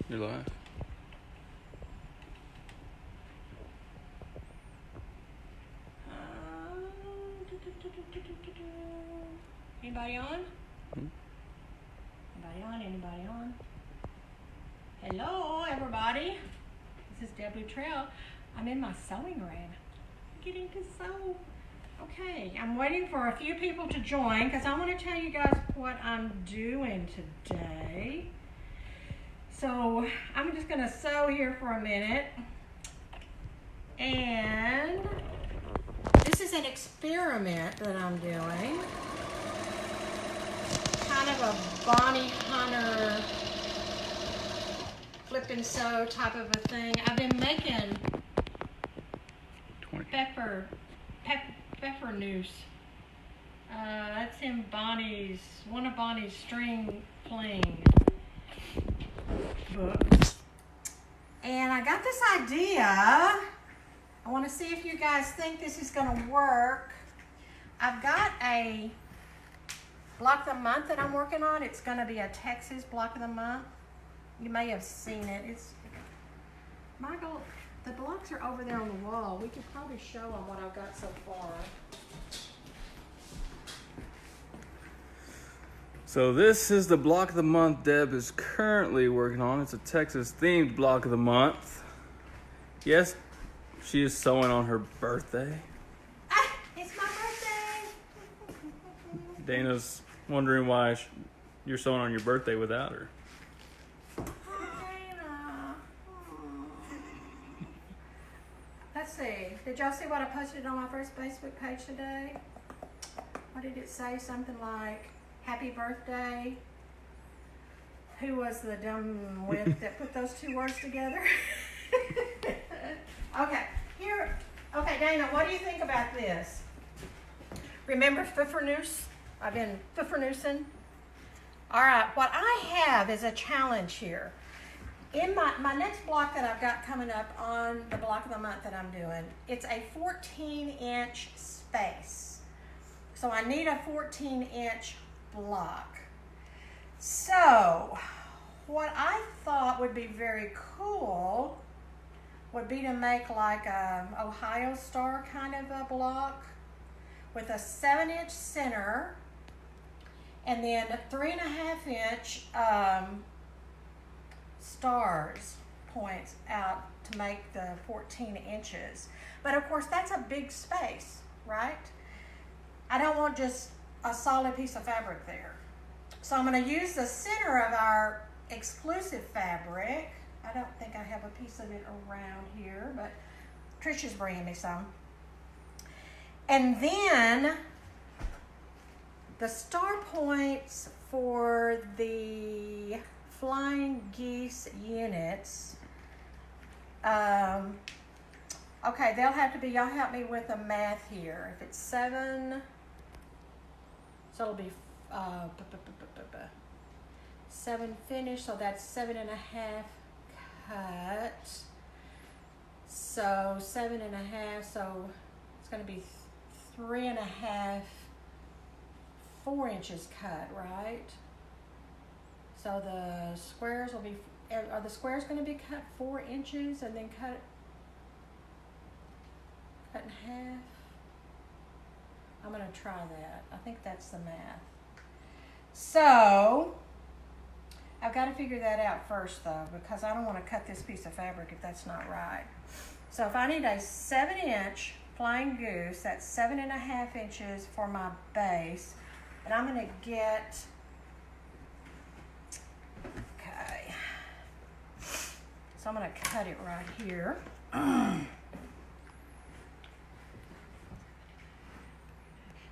You're live. Anybody on? Anybody on? Anybody on? Hello, everybody. This is Deb Trail. I'm in my sewing room. I'm getting to sew. Okay, I'm waiting for a few people to join because I want to tell you guys what I'm doing today. So I'm just going to sew here for a minute. And this is an experiment that I'm doing. Kind of a Bonnie Hunter flip and sew type of a thing. I've been making pepper noose. That's in one of Bonnie's string playing books. And I got this idea. I want to see if you guys think this is going to work. I've got a block of the month that I'm working on. It's going to be a Texas block of the month. You may have seen it. It's Michael. The blocks are over there on the wall. We could probably show them what I've got so far. So this is the block of the month Deb is currently working on. It's a Texas themed block of the month. Yes, she is sewing on her birthday. It's my birthday. Dana's wondering why you're sewing on your birthday without her. Dana. Let's see. Did y'all see what I posted on my first Facebook page today? What did it say? Something like, happy birthday. Who was the dumb wit that put those two words together? Okay, here. Okay, Dana, what do you think about this? Remember Fiffernoose? I've been Fiffernoosing. All right, what I have is a challenge here. In my next block that I've got coming up on the block of the month that I'm doing, it's a 14-inch space. So I need a 14-inch block. So what I thought would be very cool would be to make like a Ohio Star kind of a block with a 7-inch center and then 3.5-inch stars points out to make the 14 inches. But of course that's a big space, right? I don't want just a solid piece of fabric there. So I'm going to use the center of our exclusive fabric. I don't think I have a piece of it around here, but Trisha's bringing me some. And then the star points for the flying geese units. Okay, they'll have to be, y'all help me with the math here. If it's 7, so it'll be 7 finished, so that's 7.5 cut. So 7.5, so it's going to be 3.5, 4 inches cut, right? So the squares will be, are the squares going to be cut 4 inches and then cut in half? I'm going to try that. I think that's the math. So I've got to figure that out first though, because I don't want to cut this piece of fabric if that's not right. So if I need a 7-inch flying goose, that's 7.5 inches for my base. And I'm going to get, okay, so I'm going to cut it right here.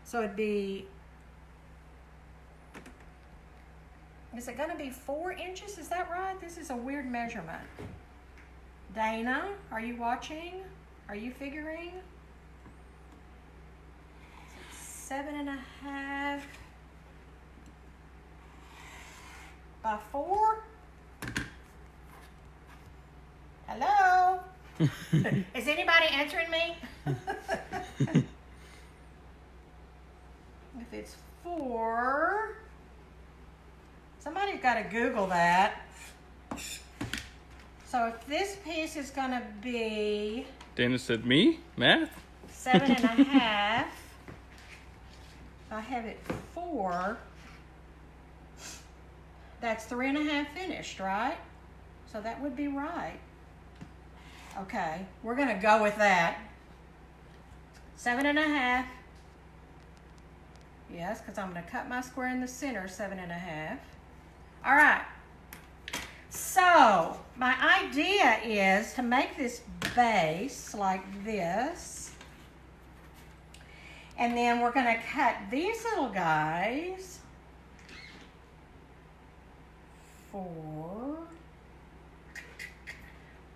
So it'd be, is it going to be 4 inches? Is that right? This is a weird measurement. Dana, are you watching? Are you figuring? 7.5 by 4? Hello? Is anybody answering me? If it's 4, somebody's got to Google that. So if this piece is gonna be Dana said, me? Math? 7.5, I have it 4, that's 3.5 finished, right? So that would be right. Okay, we're gonna go with that. 7.5. Yes, because I'm gonna cut my square in the center, 7.5. All right, so my idea is to make this base like this. And then we're gonna cut these little guys 4.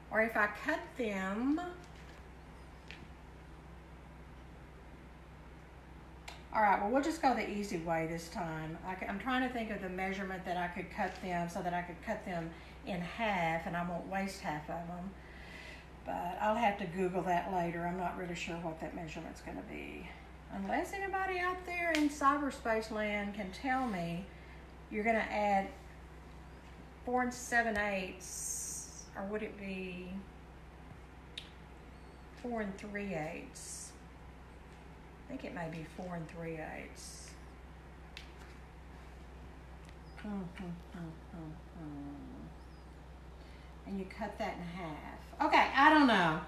Or if I cut them, all right, well, we'll just go the easy way this time. I'm trying to think of the measurement that I could cut them so that I could cut them in half and I won't waste half of them. But I'll have to Google that later. I'm not really sure what that measurement's gonna be. Unless anybody out there in cyberspace land can tell me, you're gonna add 4 7/8, or would it be 4 3/8? I think it may be 4 3/8. And you cut that in half. Okay, I don't know.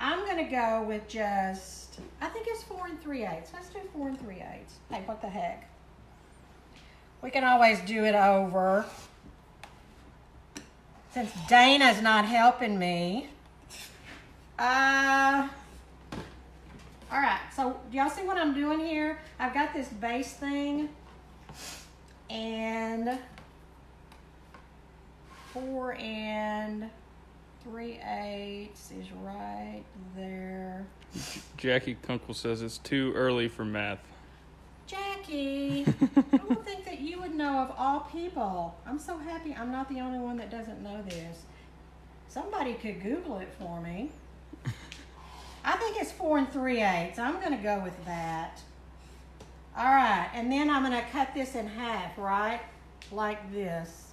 I'm gonna go with just, I think it's 4 3/8. Let's do 4 3/8. Hey, what the heck? We can always do it over. Since Dana's not helping me. All right, so do y'all see what I'm doing here? I've got this base thing and 4 3/8 is right there. Jackie Kunkel says it's too early for math. Jackie, I don't think that you would know of all people. I'm so happy I'm not the only one that doesn't know this. Somebody could Google it for me. I think it's 4 3/8. I'm going to go with that. All right, and then I'm going to cut this in half, right? Like this.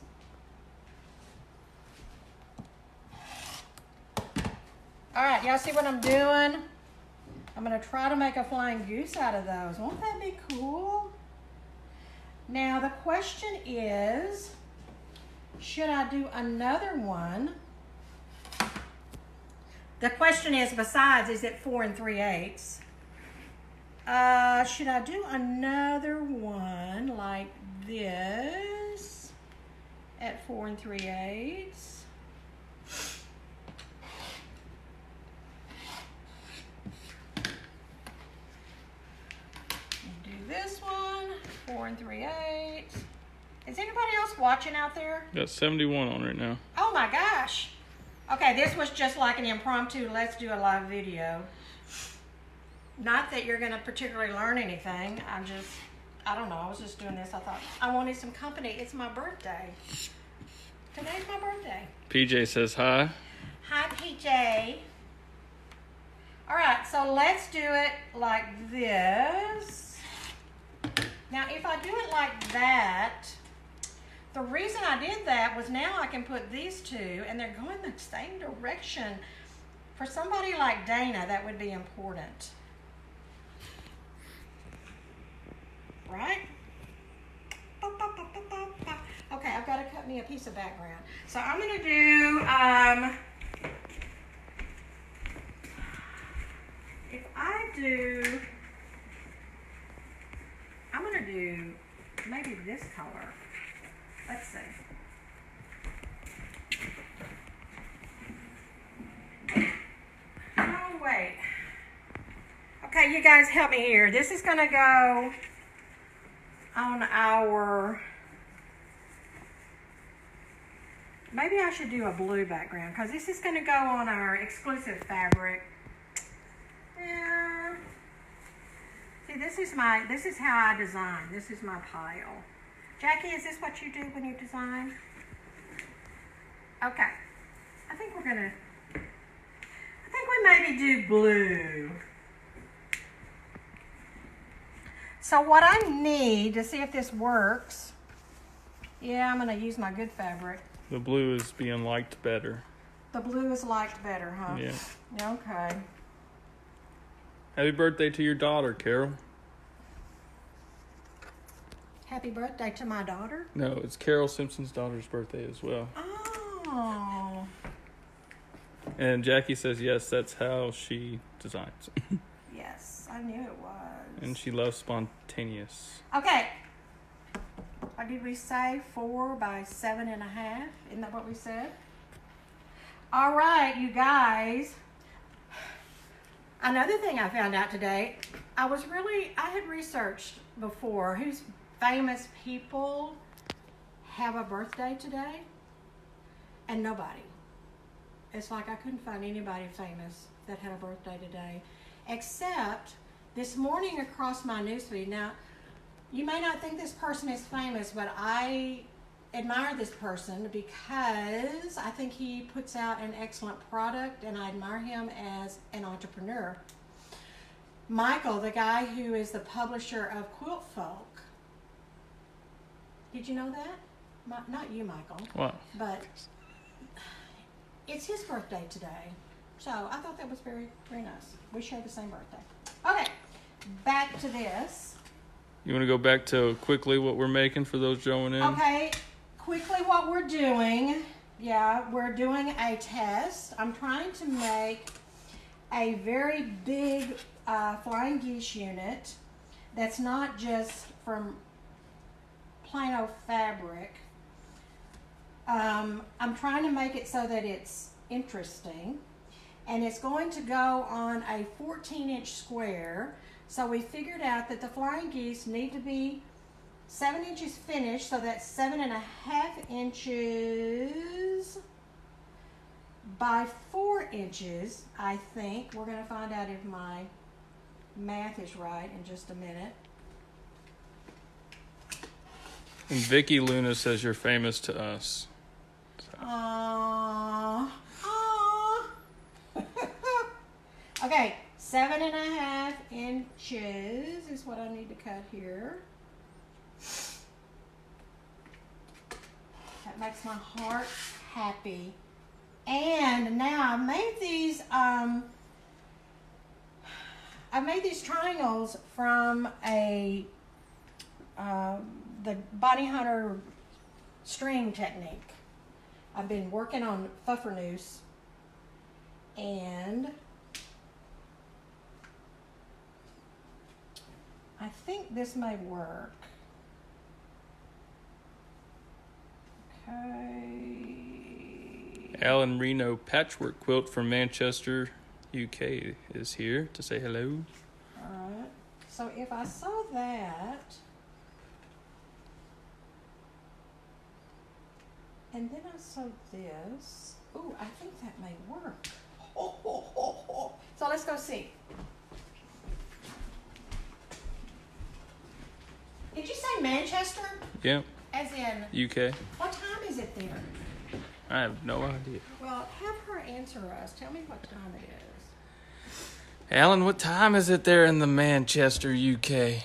All right, y'all see what I'm doing? I'm going to try to make a flying goose out of those. Won't that be cool? Now, the question is, should I do another one? The question is, besides, is it 4 3/8? Should I do another one like this at 4 3/8? Do this one, 4 3/8. Is anybody else watching out there? Got 71 on right now. Oh my gosh. Okay, this was just like an impromptu, let's do a live video. Not that you're gonna particularly learn anything. I don't know, I was just doing this. I thought I wanted some company. It's my birthday. Today's my birthday. PJ says hi. Hi, PJ. All right, so let's do it like this. Now, if I do it like that, the reason I did that was now I can put these two and they're going the same direction. For somebody like Dana, that would be important. Right? Okay, I've got to cut me a piece of background. So I'm going to do, I'm going to do maybe this color. Let's see. Oh, wait. Okay, you guys help me here. This is going to go on our, maybe I should do a blue background because this is going to go on our exclusive fabric. Yeah. See, this is how I design. This is my pile. Jackie, is this what you do when you design? Okay. I think we maybe do blue. So what I need to see if this works, yeah, I'm going to use my good fabric. The blue is being liked better. The blue is liked better, huh? Yeah. Okay. Happy birthday to your daughter, Carol. Happy birthday to my daughter. No, it's Carol Simpson's daughter's birthday as well. Oh. And Jackie says, yes, that's how she designs. Yes, I knew it was. And she loves spontaneous. Okay. What did we say? 4 by 7.5? Isn't that what we said? All right, you guys. Another thing I found out today, I had researched before whose famous people have a birthday today, and nobody. It's like I couldn't find anybody famous that had a birthday today, except this morning across my newsfeed. Now, you may not think this person is famous, but I admire this person because I think he puts out an excellent product, and I admire him as an entrepreneur. Michael, the guy who is the publisher of Quilt Folk. Did you know that? Not you, Michael. What? But it's his birthday today. So I thought that was very, very nice. We share the same birthday. Okay, back to this. You want to go back to quickly what we're making for those joining in? Okay, quickly what we're doing. Yeah, we're doing a test. I'm trying to make a very big flying geese unit that's not just from plain old fabric. I'm trying to make it so that it's interesting, and it's going to go on a 14-inch square. So we figured out that the flying geese need to be 7 inches finished, so that's 7.5 inches by 4 inches. I think we're going to find out if my math is right in just a minute. And Vicky Luna says you're famous to us. Aww. Okay, 7.5 inches is what I need to cut here. That makes my heart happy. And now I've made these triangles from the Body Hunter string technique. I've been working on Puffernoose, and I think this may work. Okay. Alan Reno Patchwork Quilt from Manchester, UK is here to say hello. Alright. So if I sew that, and then I sew this, ooh, I think that may work. So let's go see. Did you say Manchester? Yeah, As in, UK. what time is it there? I have no idea. Well, have her answer us. Tell me what time it is. Alan, what time is it there in the Manchester, UK? Okay,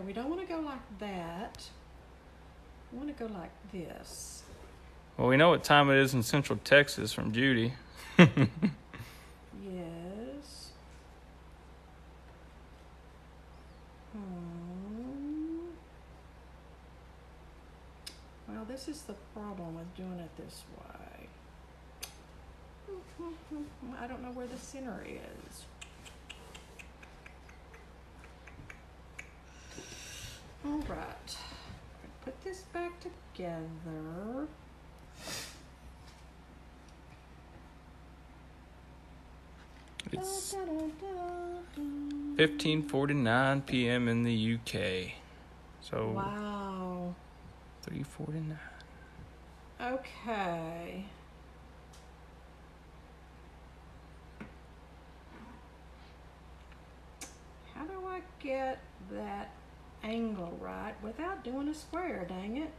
we don't want to go like that. We want to go like this. Well, we know what time it is in Central Texas from Judy. Yes. Well, this is the problem with doing it this way. I don't know where the center is. All right. Put this back together. It's 15:49 p.m. in the UK. So Wow. 3:49. Okay. How do I get that angle right without doing a square, dang it?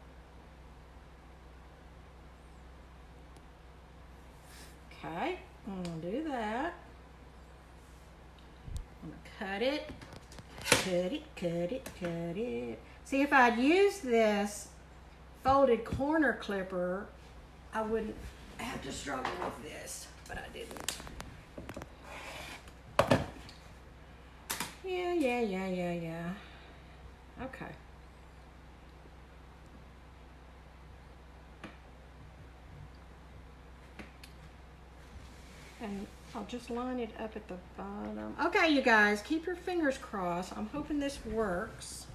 Okay, I'm gonna do that. I'm gonna cut it, cut it, cut it, cut it. See, if I'd used this folded corner clipper, I wouldn't have to struggle with this, but I didn't. Yeah. Okay. And I'll just line it up at the bottom. Okay, you guys, keep your fingers crossed. I'm hoping this works.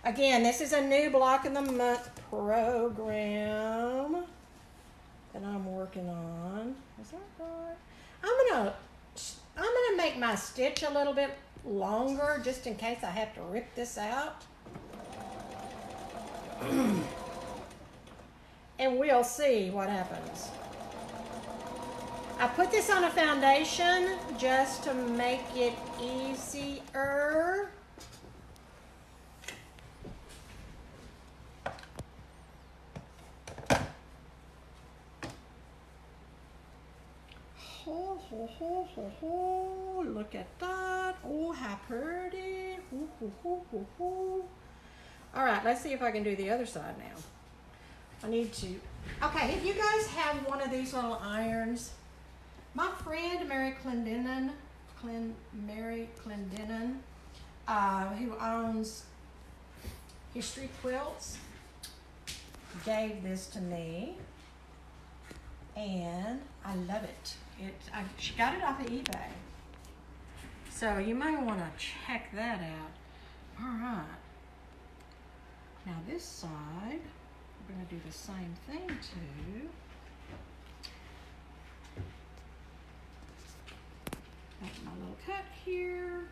Again, this is a new block of the month program that I'm working on. Is that right? I'm gonna make my stitch a little bit longer just in case I have to rip this out. And we'll see what happens. I put this on a foundation just to make it easier. Look at that. Oh, how pretty. All right, let's see if I can do the other side now. I need to. Okay, if you guys have one of these little irons, my friend Mary Clendenin, who owns History Quilts, gave this to me, and I love it. She got it off of eBay, so you might want to check that out. All right. Now this side, we're going to do the same thing too. Make my little cut here.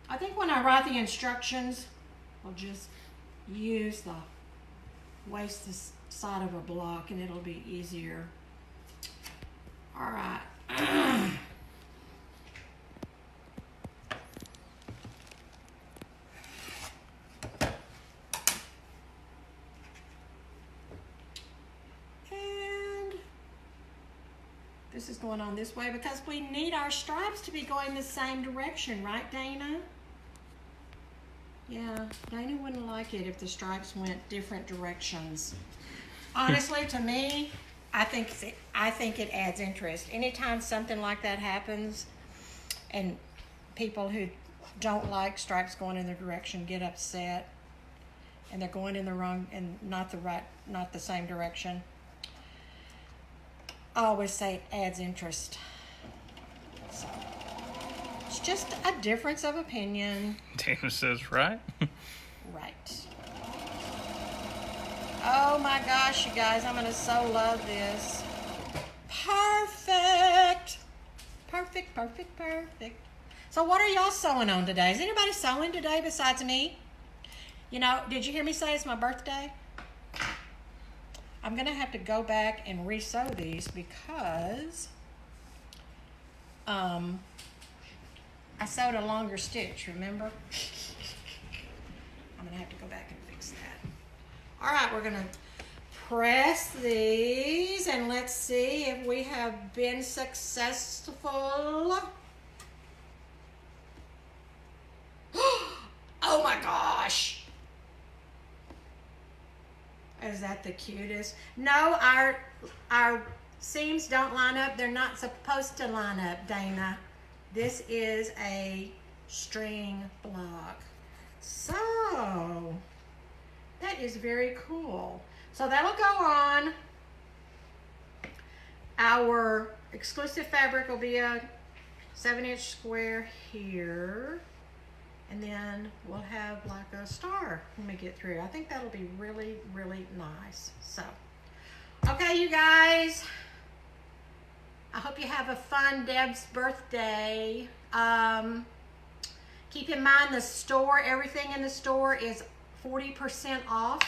I think when I write the instructions, I'll just use the waste this side of a block and it'll be easier. All right. And this is going on this way because we need our stripes to be going the same direction, right, Dana? Yeah, Dana wouldn't like it if the stripes went different directions. Honestly, to me, I think it adds interest. Anytime something like that happens, and people who don't like stripes going in their direction get upset, and they're going in the wrong and not the same direction, I always say it adds interest. So, it's just a difference of opinion. Dana says, right? Right. Oh my gosh, you guys, I'm gonna so love this. Perfect. Perfect. So what are y'all sewing on today? Is anybody sewing today besides me? You know, did you hear me say it's my birthday? I'm gonna have to go back and re-sew these because I sewed a longer stitch, remember? I'm gonna have to go back and fix that. All right, we're gonna press these and let's see if we have been successful. Oh my gosh. Is that the cutest? No, our seams don't line up. They're not supposed to line up, Dana. This is a string block. So, that is very cool. So that'll go on. Our exclusive fabric will be a 7-inch square here. And then we'll have like a star when we get through. I think that'll be really, really nice. So, okay, you guys. I hope you have a fun Deb's birthday. Keep in mind the store, everything in the store is 40% off.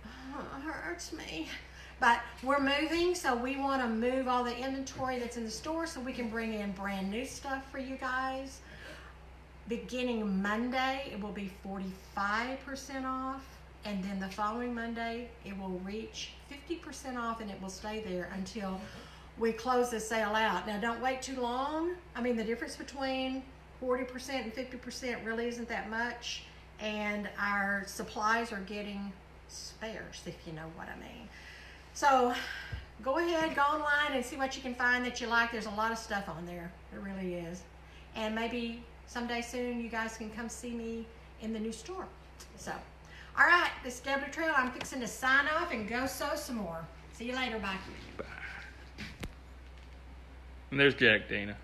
Oh, it hurts me. But we're moving, so we want to move all the inventory that's in the store so we can bring in brand new stuff for you guys. Beginning Monday, it will be 45% off. And then the following Monday, it will reach 50% off and it will stay there until we close the sale out. Now, don't wait too long. I mean, the difference between 40% and 50% really isn't that much. and our supplies are getting sparse, if you know what I mean. So go ahead, go online and see what you can find that you like. There's a lot of stuff on there. There really is. And maybe someday soon you guys can come see me in the new store. So, all right, this is Deb Trail. I'm fixing to sign off and go sew some more. See you later. Bye. And there's Jack, Dana.